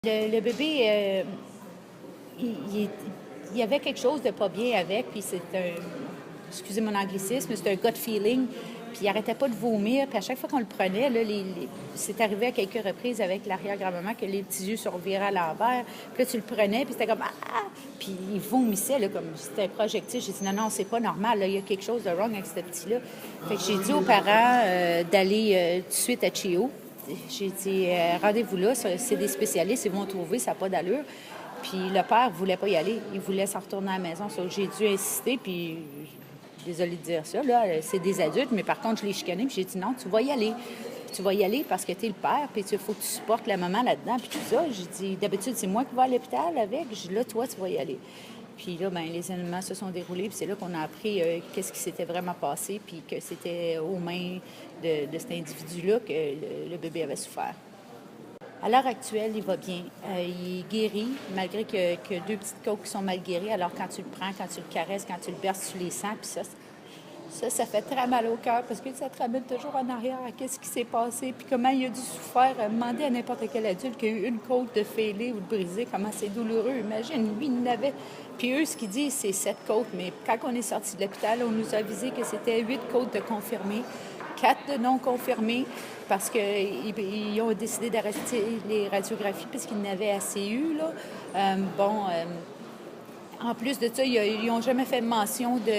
Le bébé, il y avait quelque chose de pas bien avec, puis c'est un, excusez mon anglicisme, c'est un gut feeling, puis il arrêtait pas de vomir, puis à chaque fois qu'on le prenait, là, c'est arrivé à quelques reprises avec l'arrière-grand-maman que les petits yeux se reviraient à l'envers, puis là, tu le prenais, puis c'était comme « Ah! » Puis il vomissait, là, comme si c'était un projectile. J'ai dit « Non, non, c'est pas normal, là, il y a quelque chose de wrong avec ce petit-là. » Fait que j'ai dit aux parents d'aller tout de suite à Chio. J'ai dit, rendez-vous là, c'est des spécialistes, ils vont trouver, ça n'a pas d'allure. Puis le père ne voulait pas y aller, il voulait s'en retourner à la maison. J'ai dû insister, puis désolée de dire ça, là, c'est des adultes, mais par contre, je l'ai chicané, puis j'ai dit non, tu vas y aller. Tu vas y aller parce que tu es le père, puis il faut que tu supportes la maman là-dedans, puis tout ça. J'ai dit, d'habitude, c'est moi qui vais à l'hôpital avec. J'ai dit, là, toi, tu vas y aller. Puis là, ben, les événements se sont déroulés, puis c'est là qu'on a appris qu'est-ce qui s'était vraiment passé, puis que c'était aux mains de cet individu-là que le bébé avait souffert. À l'heure actuelle, il va bien. Il est guéri, malgré que deux petites côtes qui sont mal guéries. Alors, quand tu le prends, quand tu le caresses, quand tu le berces, tu les sens, puis ça fait très mal au cœur parce que ça te ramène toujours en arrière à qu'est-ce qui s'est passé, puis comment il a dû souffrir. Demander à n'importe quel adulte qui a eu une côte de fêlée ou de brisée, comment c'est douloureux. Imagine, lui, il n'avait. Puis eux, ce qu'ils disent, c'est 7 côtes. Mais quand on est sorti de l'hôpital, on nous a avisé que c'était 8 côtes de confirmées, 4 de non confirmées, parce qu'ils ont décidé d'arrêter les radiographies parce qu'ils n'avaient assez eu, là. En plus de ça, ils n'ont jamais fait mention du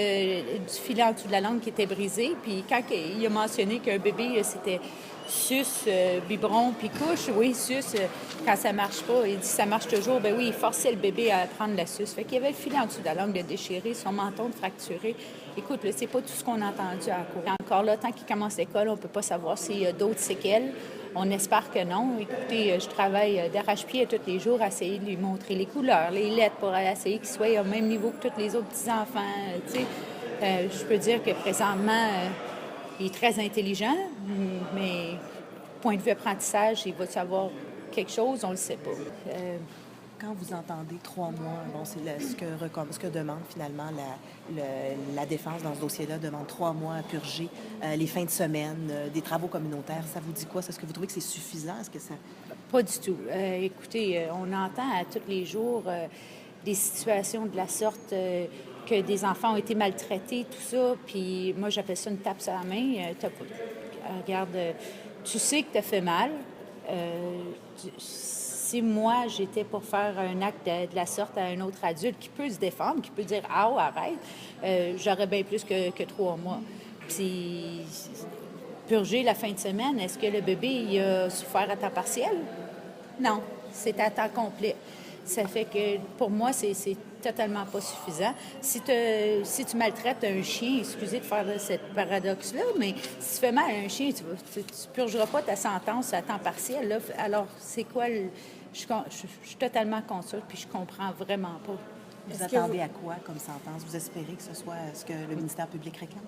filet en dessous de la langue qui était brisé. Puis quand il a mentionné qu'un bébé, c'était suce, biberon, puis couche, oui, suce, quand ça marche pas, il dit ça marche toujours. Ben oui, il forçait le bébé à prendre la suce. Fait qu'il y avait le filet en dessous de la langue de déchiré, son menton de fracturé. Écoute, là, c'est pas tout ce qu'on a entendu à la cour. Encore là, tant qu'il commence l'école, on peut pas savoir s'il y a d'autres séquelles. On espère que non. Écoutez, je travaille d'arrache-pied tous les jours à essayer de lui montrer les couleurs, les lettres pour essayer qu'il soit au même niveau que tous les autres petits-enfants. Je peux dire que présentement, il est très intelligent, mais point de vue apprentissage, il va savoir quelque chose, on le sait pas. Quand vous entendez 3 mois, bon, c'est ce que demande finalement la défense dans ce dossier-là, demande 3 mois à purger, les fins de semaine, des travaux communautaires, ça vous dit quoi? Est-ce que vous trouvez que c'est suffisant? Est-ce que ça... Pas du tout. Écoutez, on entend à tous les jours des situations de la sorte que des enfants ont été maltraités, tout ça, puis moi, j'appelle ça une tape sur la main. Regarde, tu sais que tu as fait mal. Si moi, j'étais pour faire un acte de la sorte à un autre adulte qui peut se défendre, qui peut dire « Ah, oh, arrête », j'aurais bien plus que 3 mois. Puis, purger la fin de semaine, est-ce que le bébé il a souffert à temps partiel? Non, c'est à temps complet. Ça fait que, pour moi, c'est totalement pas suffisant. Si tu maltraites un chien, excusez de faire cette paradoxe-là, mais si tu fais mal à un chien, tu purgeras pas ta sentence à temps partiel. Là. Alors, c'est quoi je suis totalement contre ça, puis je comprends vraiment pas. Vous attendez à quoi comme sentence? Vous espérez que ce soit ce que le ministère public réclame?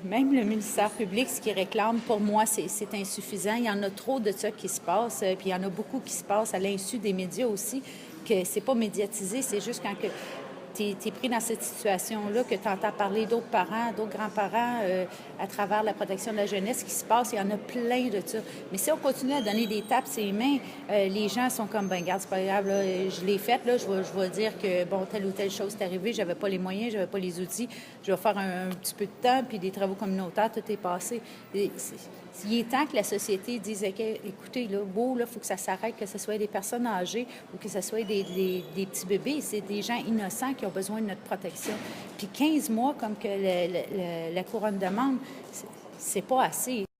Même le ministère public, ce qu'il réclame, pour moi, c'est insuffisant. Il y en a trop de ça qui se passe, puis il y en a beaucoup qui se passe à l'insu des médias aussi, que c'est pas médiatisé, c'est juste quand tu es pris dans cette situation-là, que tu entends parler d'autres parents, d'autres grands-parents à travers la protection de la jeunesse qui se passe. Il y en a plein de ça. Mais si on continue à donner des tapes sur les mains, les gens sont comme, ben regarde, c'est pas grave, là, je l'ai faite, là, je vais dire que, bon, telle ou telle chose est arrivée, j'avais pas les moyens, j'avais pas les outils, je vais faire un petit peu de temps, puis des travaux communautaires, tout est passé. Il est temps que la société dise, écoutez, là, il faut que ça s'arrête, que ce soit des personnes âgées ou que ce soit des petits bébés. C'est des gens innocents qui ont besoin de notre protection. Puis 15 mois, comme que la couronne demande, c'est pas assez.